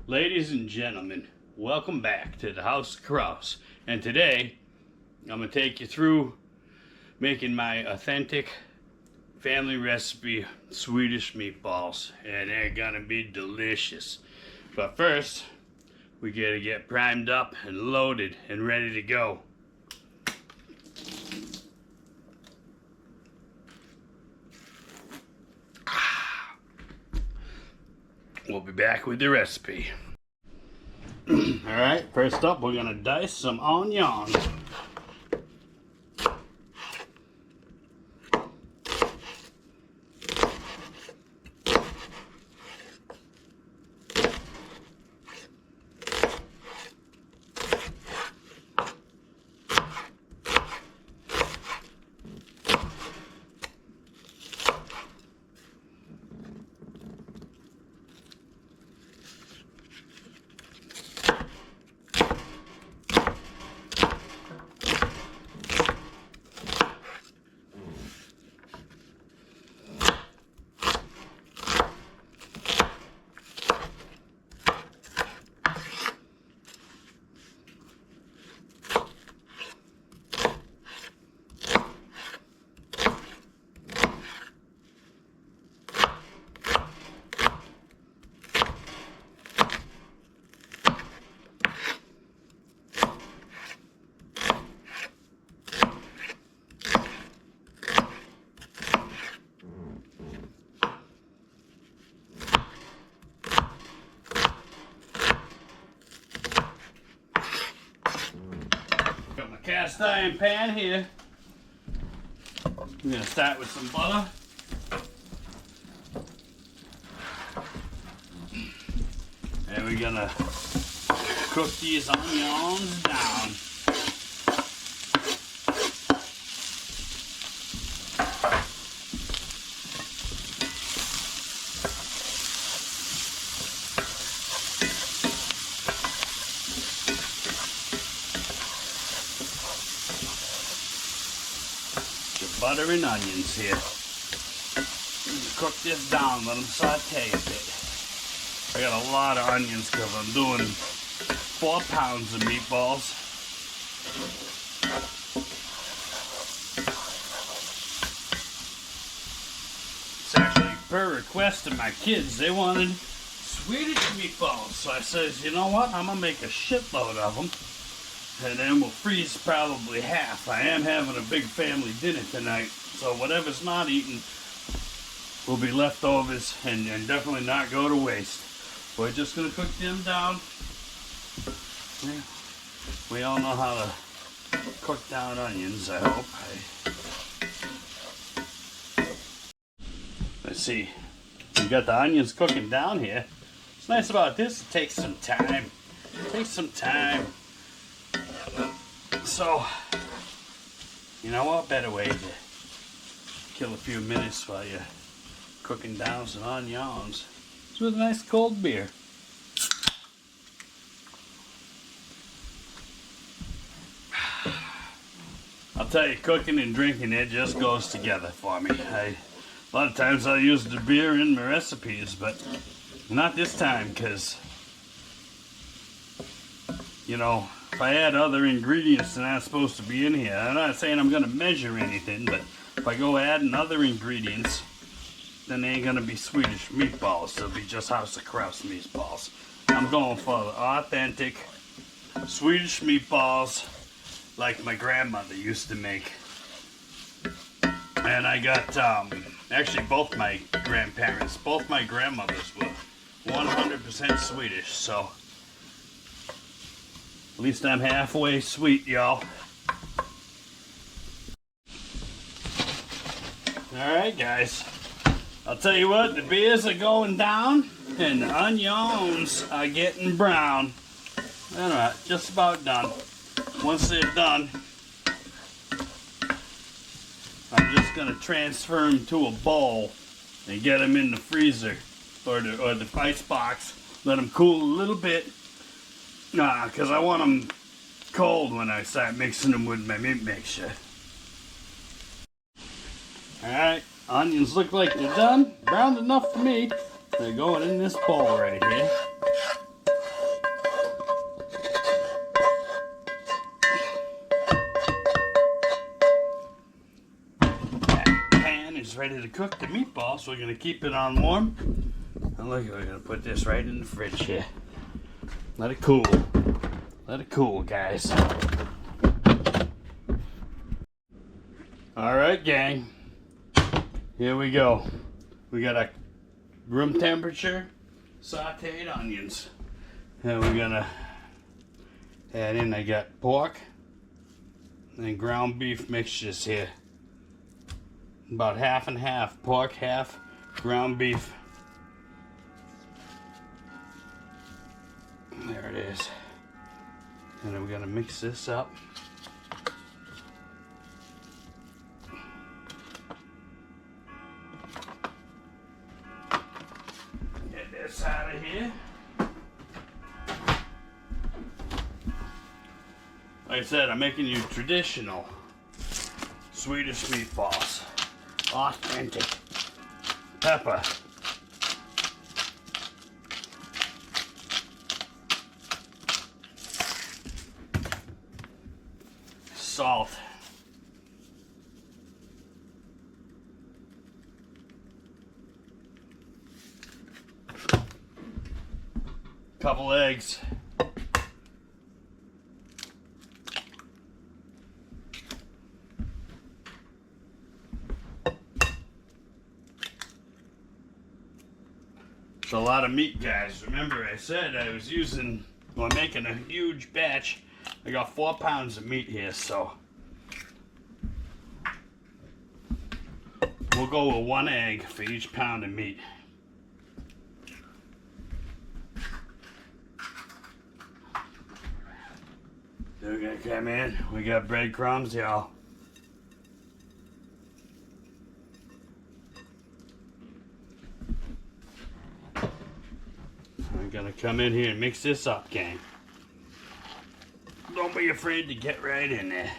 Ladies and gentlemen, welcome back to the House of Kraus. And today, I'm going to take you through making my authentic family recipe Swedish meatballs. And they're going to be delicious. But first, we got to get primed up and loaded and ready to go. We'll be back with the recipe. Alright, first up we're going to dice some onions. Cast iron pan here. I'm going to start with some butter. And we're going to cook these onions down. Butter and onions here. Cook this down, let them saute a bit. I got a lot of onions because I'm doing 4 pounds of meatballs. It's actually per request of my kids. They wanted Swedish meatballs. So I says, you know what? I'm going to make a shitload of them. And then we'll freeze probably half. I am having a big family dinner tonight, so whatever's not eaten will be leftovers and definitely not go to waste. We're just going to cook them down. We all know how to cook down onions, I hope. Let's see. We got the onions cooking down here. What's nice about this, it takes some time. It takes some time. So, you know what better way to kill a few minutes while you're cooking down some onions? It's with a nice cold beer. I'll tell you, cooking and drinking, it just goes together for me. A lot of times I'll use the beer in my recipes, but not this time, because, you know, if I add other ingredients that aren't supposed to be in here, I'm not saying I'm going to measure anything, but if I go adding other ingredients, then they ain't going to be Swedish meatballs. They'll be just House of Kraus meatballs. I'm going for the authentic Swedish meatballs like my grandmother used to make. And I got, actually both my grandparents, both my grandmothers were 100% Swedish, so at least I'm halfway sweet, y'all. Alright, guys. I'll tell you what, the beers are going down and the onions are getting brown. Alright, just about done. Once they're done, I'm just going to transfer them to a bowl and get them in the freezer or the ice box. Let them cool a little bit. Because I want them cold when I start mixing them with my meat mixture. Alright, onions look like they're done. Browned enough for me. They're going in this bowl right here. ready to cook the meatballs. So we're gonna keep it on warm. And look, we're gonna put this right in the fridge here. Let it cool. Let it cool, guys. All right, gang. Here we go. We got a room temperature sauteed onions. And we're gonna add in, I got pork and ground beef mixtures here. About half and half. Pork, half ground beef. There it is. And then we're gonna mix this up. Get this out of here. Like I said, I'm making you traditional Swedish meatballs. Authentic. Pepper. Salt. Couple eggs. It's a lot of meat, guys. Remember, I said I was using, well, I'm making a huge batch. I got 4 pounds of meat here, so we'll go with 1 egg for each pound of meat. Then we're gonna come in. We got breadcrumbs, y'all. I'm gonna come in here and mix this up, gang. Don't be afraid to get right in there.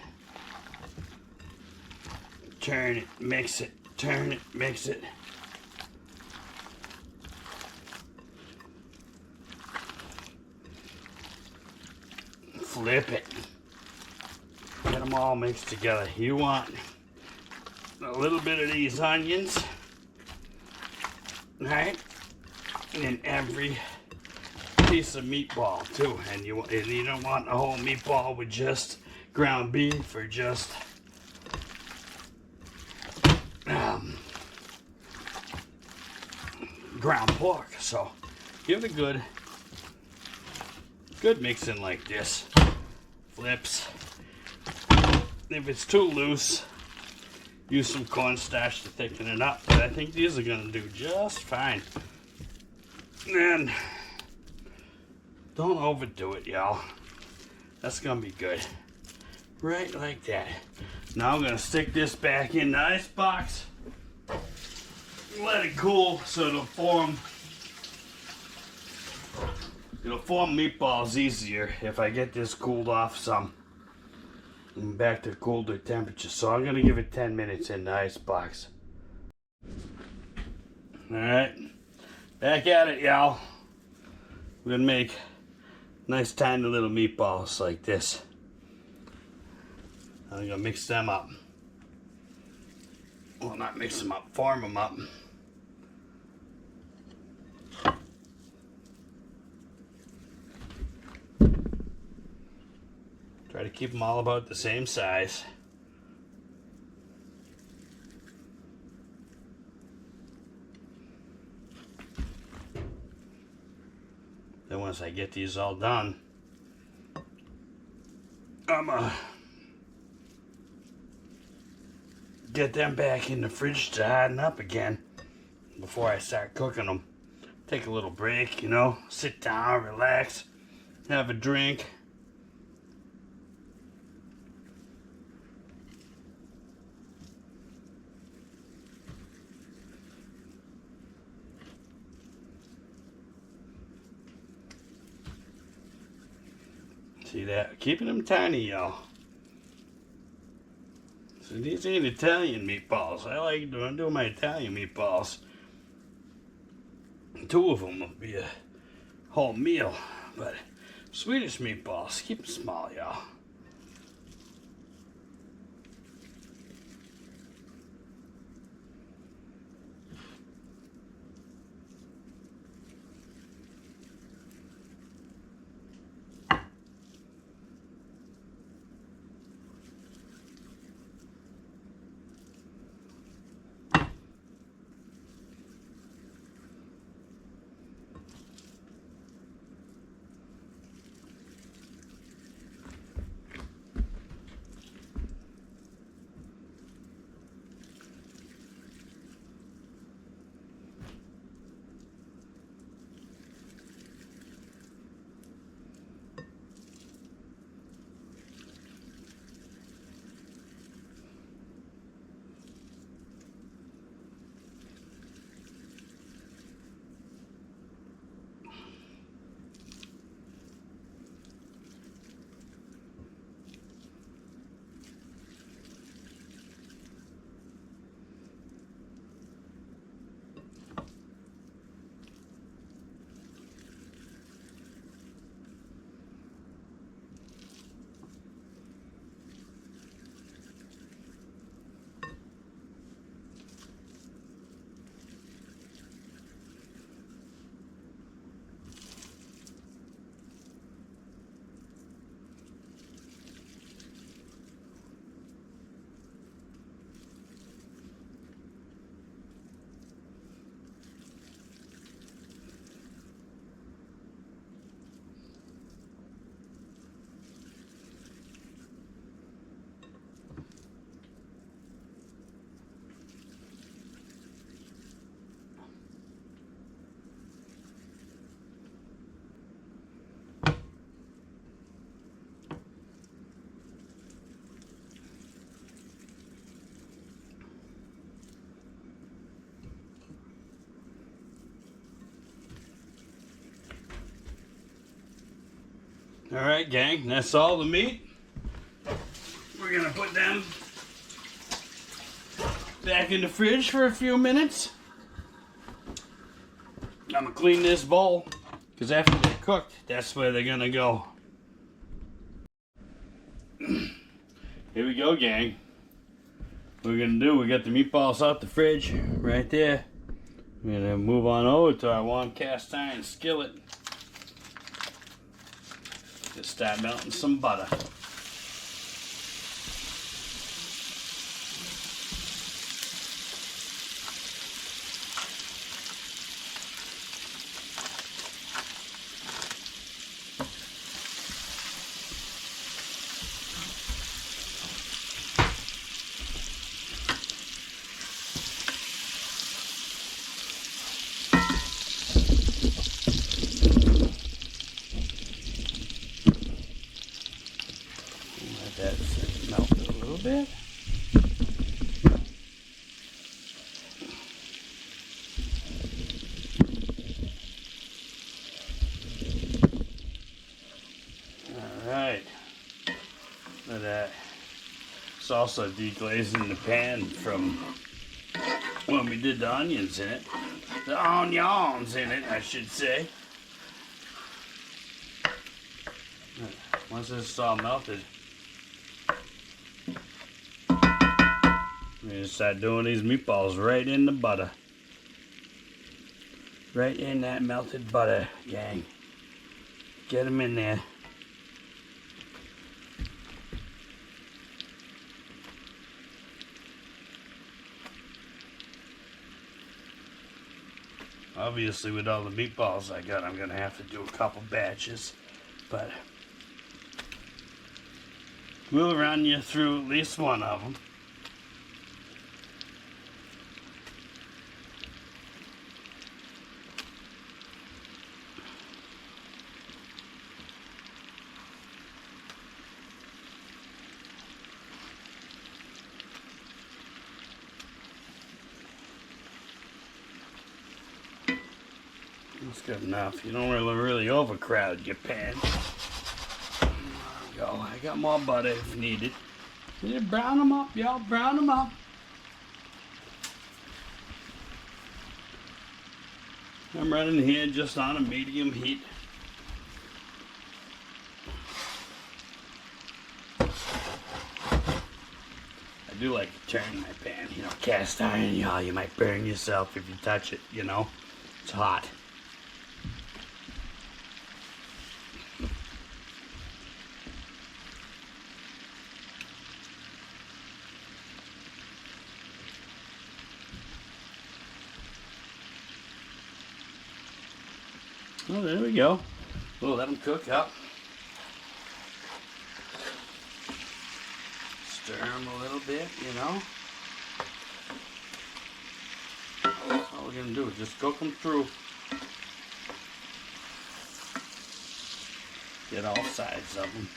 Turn it, mix it, turn it, mix it. Flip it. Get them all mixed together. You want a little bit of these onions, right? In every piece of meatball too, and you don't want a whole meatball with just ground beef or just ground pork. So give it a good mixing like this. Flips. If it's too loose, use some cornstarch to thicken it up, but I think these are gonna do just fine. And don't overdo it, y'all. That's gonna be good. Right like that. Now I'm gonna stick this back in the ice box. Let it cool so it'll form meatballs easier if I get this cooled off some. And back to colder temperature. So I'm gonna give it 10 minutes in the ice box. Alright. Back at it, y'all. We're gonna make nice tiny little meatballs like this. I'm gonna mix them up. Well, not mix them up, form them up. Try to keep them all about the same size. Then once I get these all done, I'm gonna get them back in the fridge to harden up again before I start cooking them. Take a little break, you know, sit down, relax, have a drink. See that? Keeping them tiny, y'all. So these ain't Italian meatballs. I like doing my Italian meatballs. 2 of them will be a whole meal. But Swedish meatballs, keep them small, y'all. Alright, gang, that's all the meat. We're gonna put them back in the fridge for a few minutes. I'm gonna clean this bowl, because after they're cooked, that's where they're gonna go. Here we go, gang. What we're gonna do, we got the meatballs out the fridge right there. We're gonna move on over to our one cast iron skillet. Just start melting some butter. Let that melt a little bit. Alright. Look at that. It's also deglazing the pan from when we did the onions in it. The onions in it, I should say. Once it's all melted, we're gonna start doing these meatballs right in the butter. Right in that melted butter, gang. Get them in there. Obviously, with all the meatballs I got, I'm gonna have to do a couple batches, but we'll run you through at least one of them. That's good enough. You don't really overcrowd your pan. There we go. I got more butter if needed. Yeah, brown them up, y'all. Brown them up. I'm running here just on a medium heat. I do like to turn my pan. You know, cast iron, y'all. You might burn yourself if you touch it, you know. It's hot. Oh, there we go. We'll let them cook up. Stir them a little bit, you know. That's all we're going to do is just cook them through. Get all sides of them.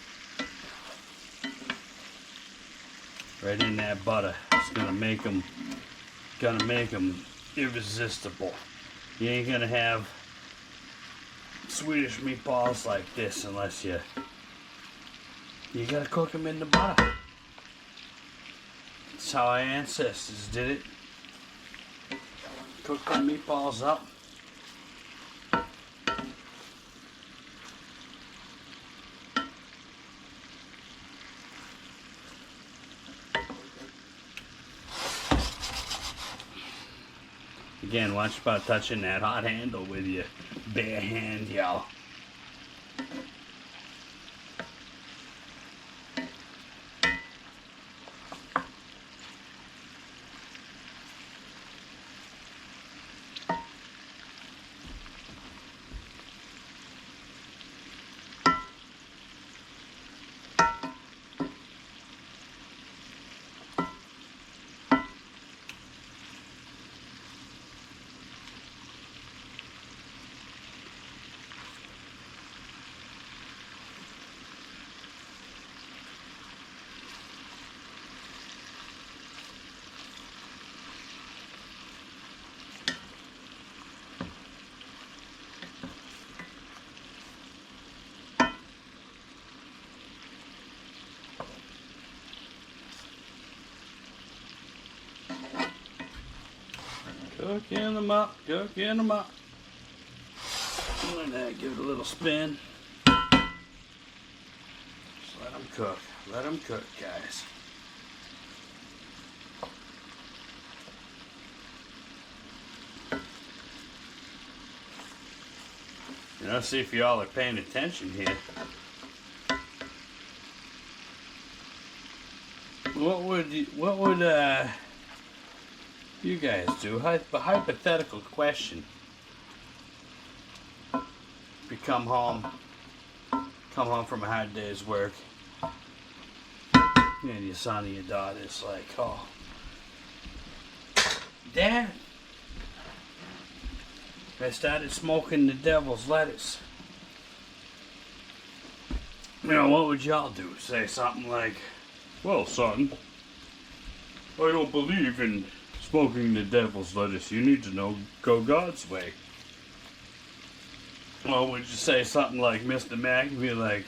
Right in that butter. It's going to make them irresistible. You ain't going to have Swedish meatballs like this unless you gotta cook them in the butter. That's how our ancestors did it. Cook the meatballs up. Again, watch about touching that hot handle with your bare hand, y'all. Cooking them up, cooking them up. And then give it a little spin. Just let them cook. Let them cook, guys. You know, see if y'all are paying attention here. What would you guys do? Hypothetical question. If you come home from a hard day's work, and your son or your daughter's like, oh, Dad, I started smoking the devil's lettuce. You know, what would y'all do? Say something like, well, son, I don't believe in smoking the devil's lettuce. You need to go God's way. Or would you say something like Mr. Mac and be like,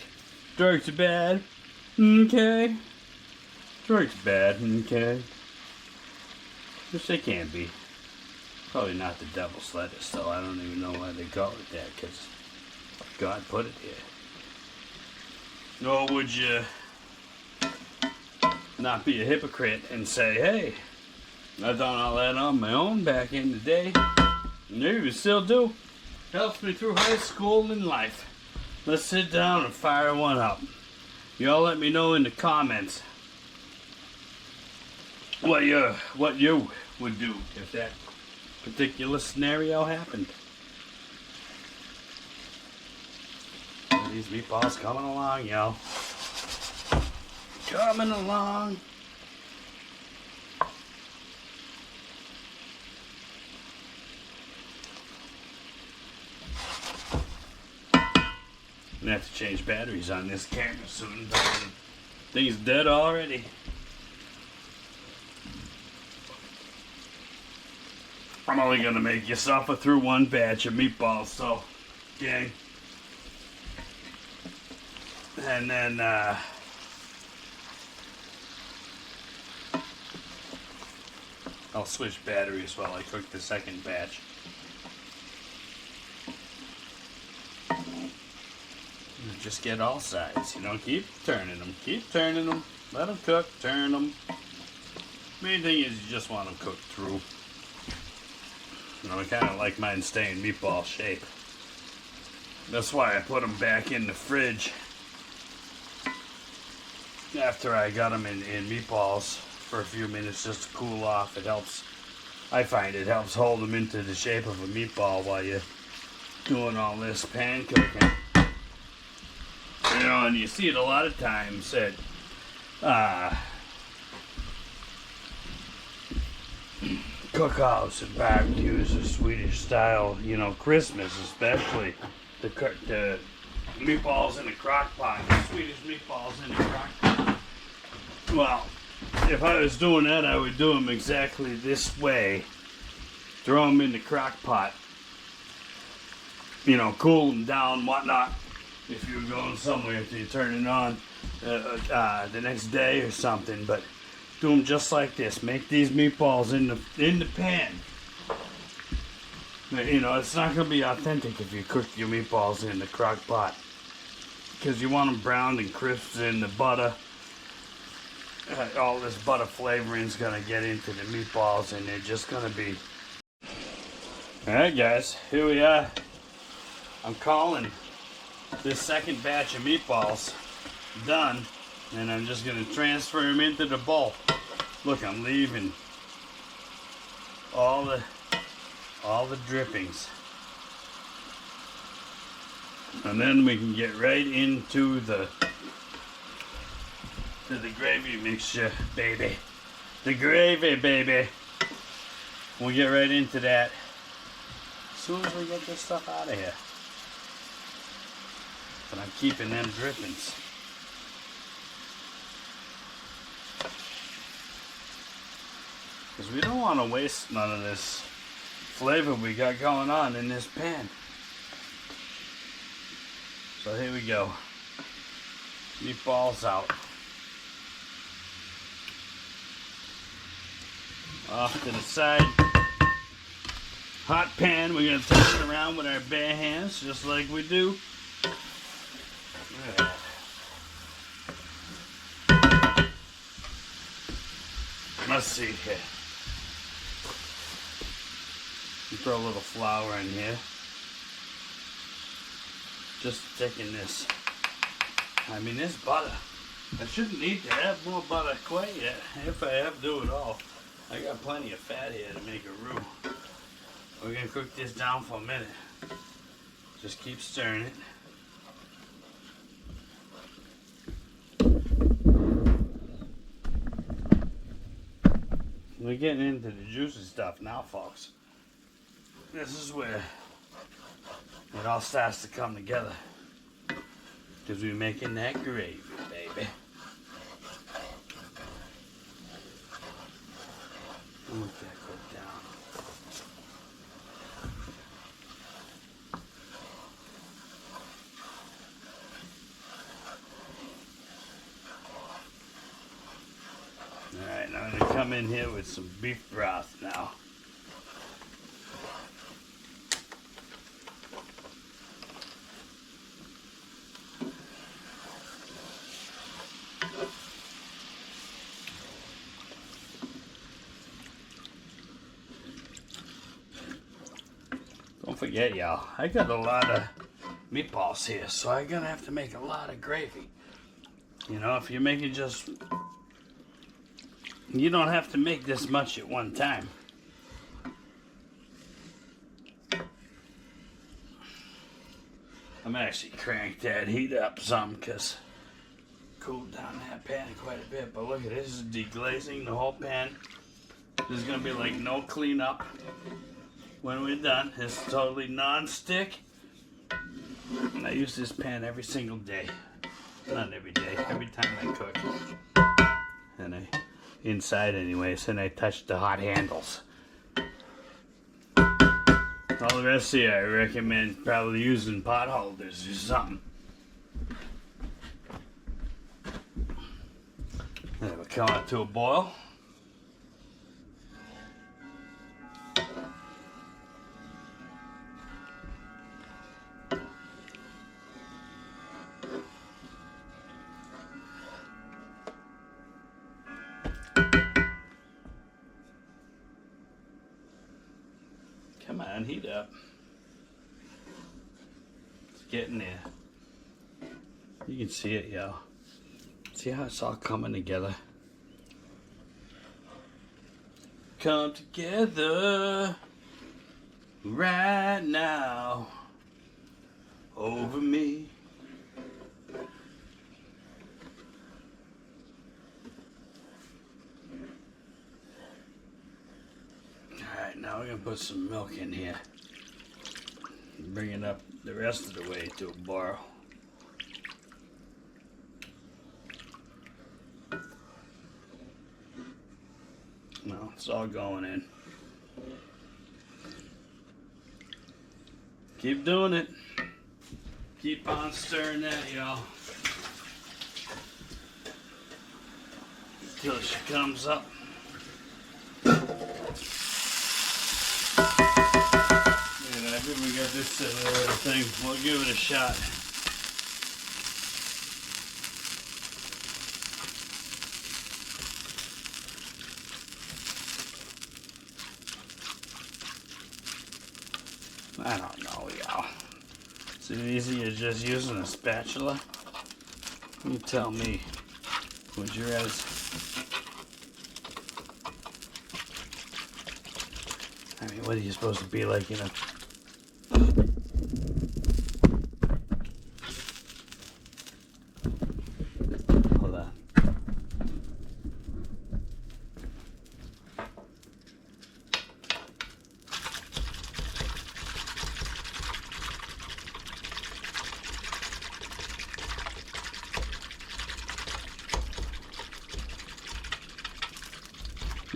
drugs are bad, okay? Drugs are bad, okay? Which they can be. Probably not the devil's lettuce, though. I don't even know why they call it that, because God put it here. Nor would you not be a hypocrite and say, hey, I've done all that on my own back in the day. Maybe still do. Helps me through high school and life. Let's sit down and fire one up. Y'all let me know in the comments what you would do if that particular scenario happened. These meatballs coming along, y'all. Coming along. I'm gonna have to change batteries on this camera soon. Thing's dead already. I'm only gonna make you suffer through one batch of meatballs, so gang. And then I'll switch batteries while I cook the second batch. Just get all sides, you know, keep turning them, let them cook, turn them. Main thing is you just want them cooked through. You know, I kind of like mine staying meatball shape. That's why I put them back in the fridge after I got them in meatballs for a few minutes just to cool off. It helps, I find it helps hold them into the shape of a meatball while you're doing all this pan cooking. You know, and you see it a lot of times at cookouts and barbecues or Swedish style, you know, Christmas especially. The meatballs in the crock pot, the Swedish meatballs in the crock pot. Well, if I was doing that, I would do them exactly this way. Throw them in the crock pot. You know, cool them down, whatnot. If you were going somewhere, if you turn it on the next day or something, but do them just like this. Make these meatballs in the pan. You know, it's not going to be authentic if you cook your meatballs in the crock pot, because you want them browned and crisp in the butter. All this butter flavoring is going to get into the meatballs, and they're just going to be. Alright guys, here we are. I'm calling this second batch of meatballs done, and I'm just going to transfer them into the bowl. Look, I'm leaving all the drippings, and then we can get right into the gravy mixture, baby. The gravy, baby. We'll get right into that as soon as we get this stuff out of here. But I'm keeping them drippings. Because we don't want to waste none of this flavor we got going on in this pan. So here we go. Meatballs out. Off to the side. hot pan. We're going to touch it around with our bare hands, just like we do. Yeah. Let's see here. Throw a little flour in here. Just thicken this. I mean, this butter. I shouldn't need to have more butter quite yet. If I have, do it all. I got plenty of fat here to make a roux. We're gonna cook this down for a minute. Just keep stirring it. We're getting into the juicy stuff now, folks. This is where it all starts to come together. Because we're making that gravy, baby. Let that cook down. Alright, now I'm going to come in here with some beef broth now. Don't forget, y'all, I got a lot of meatballs here, so I'm gonna have to make a lot of gravy. You know, if you're making just... You don't have to make this much at one time. I'm actually cranked that heat up some because cooled down that pan quite a bit. But look at this, is deglazing the whole pan. There's gonna be like no cleanup when we're done. It's totally non-stick. And I use this pan every single day. Not every day, every time I cook. And inside anyways, and I touch the hot handles. All the rest of you, I recommend probably using pot holders or something. And it will come up to a boil. Come on, heat up. It's getting there. You can see it, y'all. See how it's all coming together? Come together right now over me. Alright, now we're going to put some milk in here. Bring it up the rest of the way to a boil. No, it's all going in. Keep doing it. Keep on stirring that, y'all. Until she comes up. I think we got this thing. We'll give it a shot. I don't know, y'all. Is it easy as just using a spatula? You tell me. Would you guys? I mean, what are you supposed to be like, you know? Hold on.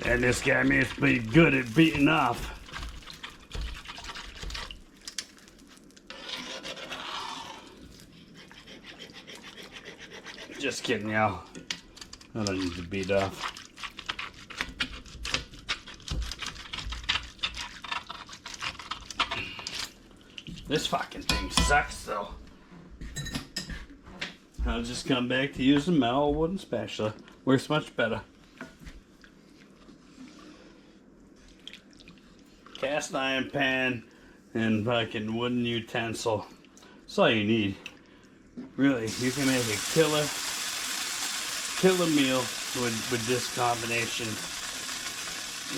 And this guy must be good at beating off. Just kidding, y'all. I don't need to beat off. This fucking thing sucks though. I'll just come back to using metal wooden spatula. Works much better. Cast iron pan and fucking wooden utensil. That's all you need. Really, you can make a killer meal with this combination.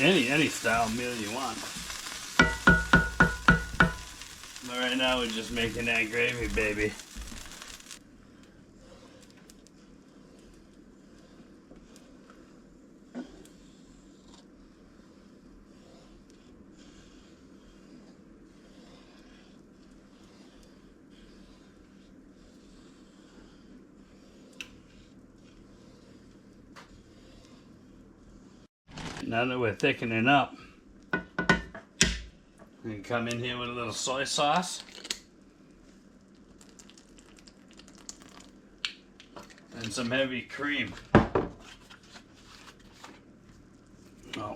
Any style meal you want. But right now we're just making that gravy, baby. Now that we're thickening up, we can come in here with a little soy sauce and some heavy cream. Oh.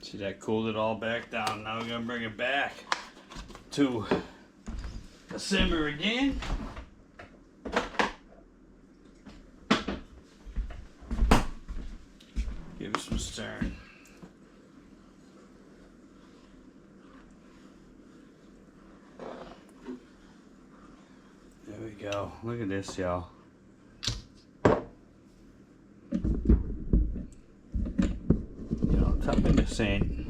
See, that cooled it all back down. Now we're gonna bring it back to a simmer again. Give it some stirring. There we go. Look at this, y'all. You know, tell me this ain't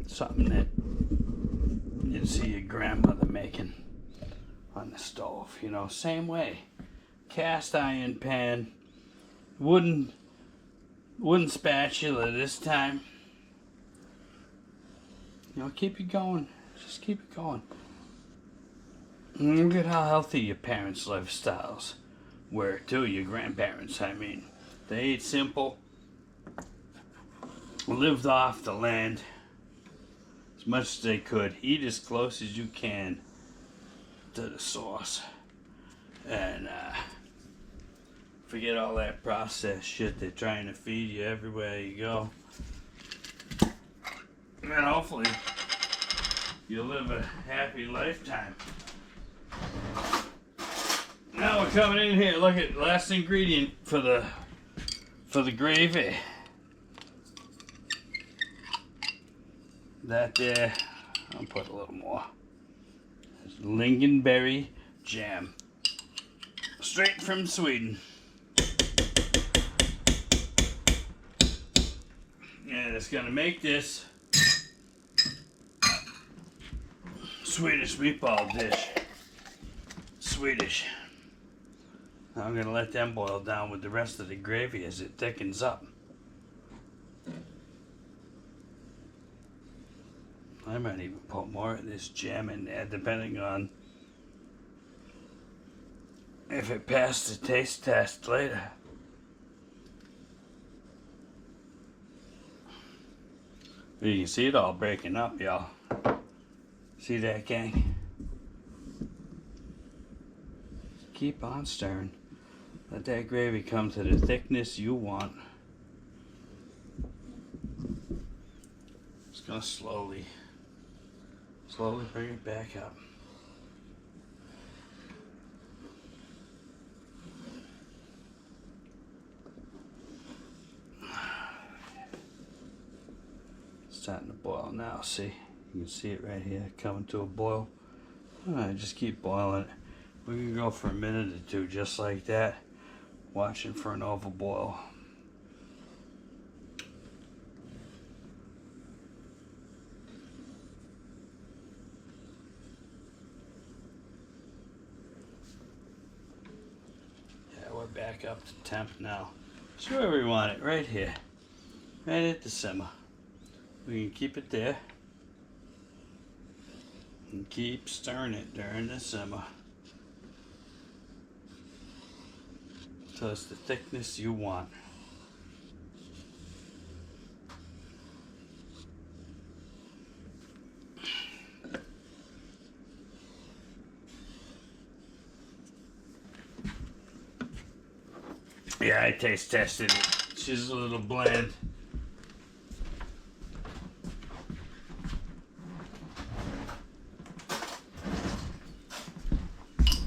something that you'd see your grandmother making on the stove. You know, same way. Cast iron pan, wooden spatula this time. You know, keep it going. Just keep it going. And look at how healthy your parents' lifestyles were too. Your grandparents, I mean, they ate simple, lived off the land as much as they could. Eat as close as you can to the source, and forget all that processed shit they're trying to feed you everywhere you go. And hopefully you'll live a happy lifetime. Now we're coming in here. Look at last ingredient for the gravy. That there, I'll put a little more. It's lingonberry jam, straight from Sweden. And it's gonna make this Swedish meatball dish. Swedish. Now I'm gonna let them boil down with the rest of the gravy as it thickens up. I might even put more of this jam in there, depending on if it passed the taste test later. You can see it all breaking up, y'all. See that, gang? Keep on stirring. Let that gravy come to the thickness you want. Just gonna slowly bring it back up. Starting to boil now, see? You can see it right here coming to a boil. Alright, just keep boiling it. We can go for a minute or two just like that, watching for an overboil. Yeah, we're back up to temp now. It's where we want it, right here. Right at the simmer. We can keep it there. And keep stirring it during the simmer. So it's the thickness you want. Yeah, I taste tested it. She's a little bland.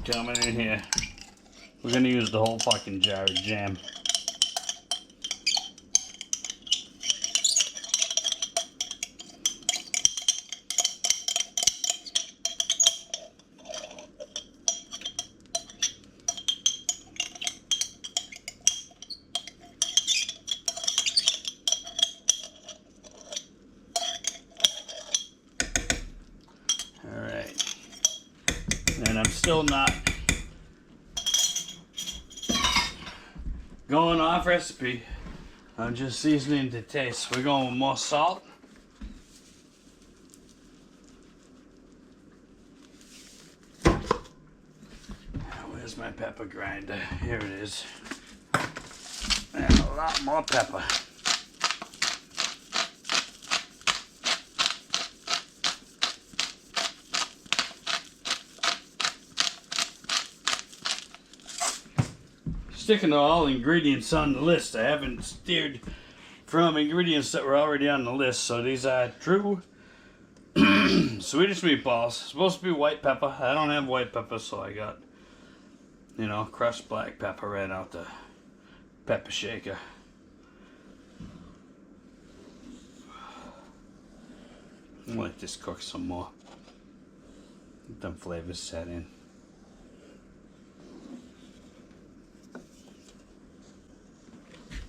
Coming in here. We're gonna use the whole fucking jar of jam. Alright. And I'm still not going off recipe. I'm just seasoning to taste. We're going with more salt. Where's my pepper grinder? Here it is. And a lot more pepper. Sticking to all ingredients on the list. I haven't steered from ingredients that were already on the list. So these are true Swedish meatballs. Supposed to be white pepper. I don't have white pepper, so I got, you know, crushed black pepper right out the pepper shaker. I'm gonna let this cook some more. Let them flavors set in.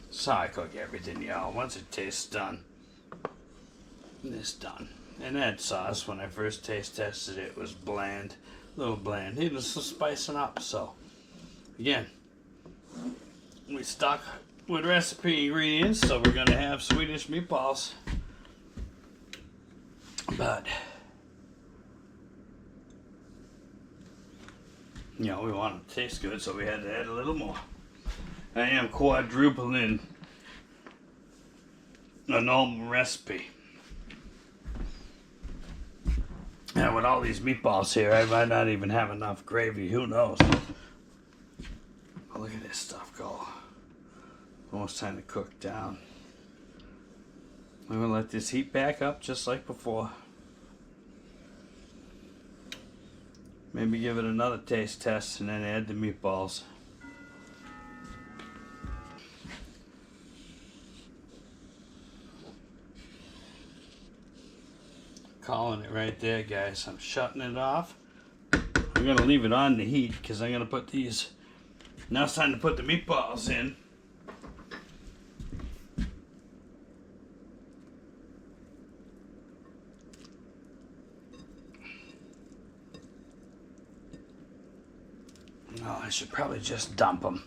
That's how I cook everything, y'all. Once it tastes done, it's done. And that sauce, when I first taste tested it, was bland. A little bland. It was spicing up, so. Again, we stuck with recipe ingredients, so we're going to have Swedish meatballs. But, you know, we want it to taste good, so we had to add a little more. I am quadrupling a normal recipe. And with all these meatballs here, I might not even have enough gravy. Who knows? Oh, look at this stuff go. Almost time to cook down. I'm going to let this heat back up just like before. Maybe give it another taste test and then add the meatballs. Calling it right there, guys. I'm shutting it off. I'm going to leave it on the heat because I'm going to put these. Now it's time to put the meatballs in. Oh, I should probably just dump them.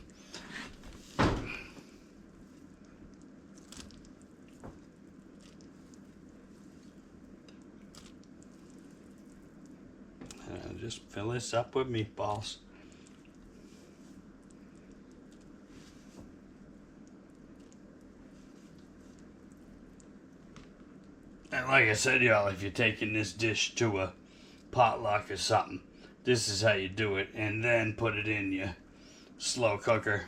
And just fill this up with meatballs. And like I said, y'all, if you're taking this dish to a potluck or something, this is how you do it, and then put it in your slow cooker.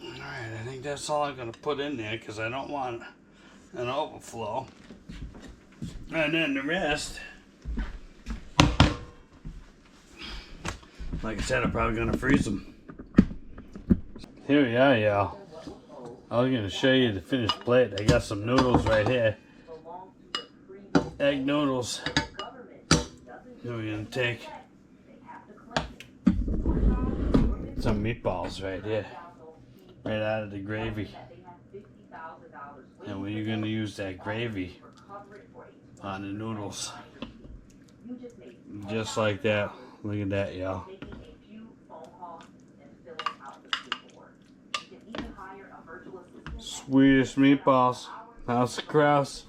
Alright, I think that's all I'm going to put in there because I don't want an overflow. And then the rest, like I said, I'm probably going to freeze them. Here we are, y'all. I was going to show you the finished plate. I got some noodles right here. Egg noodles. Then we're going to take some meatballs right here. Right out of the gravy. And we're going to use that gravy on the noodles. Just like that. Look at that, y'all. Swedish meatballs. House of Kraus.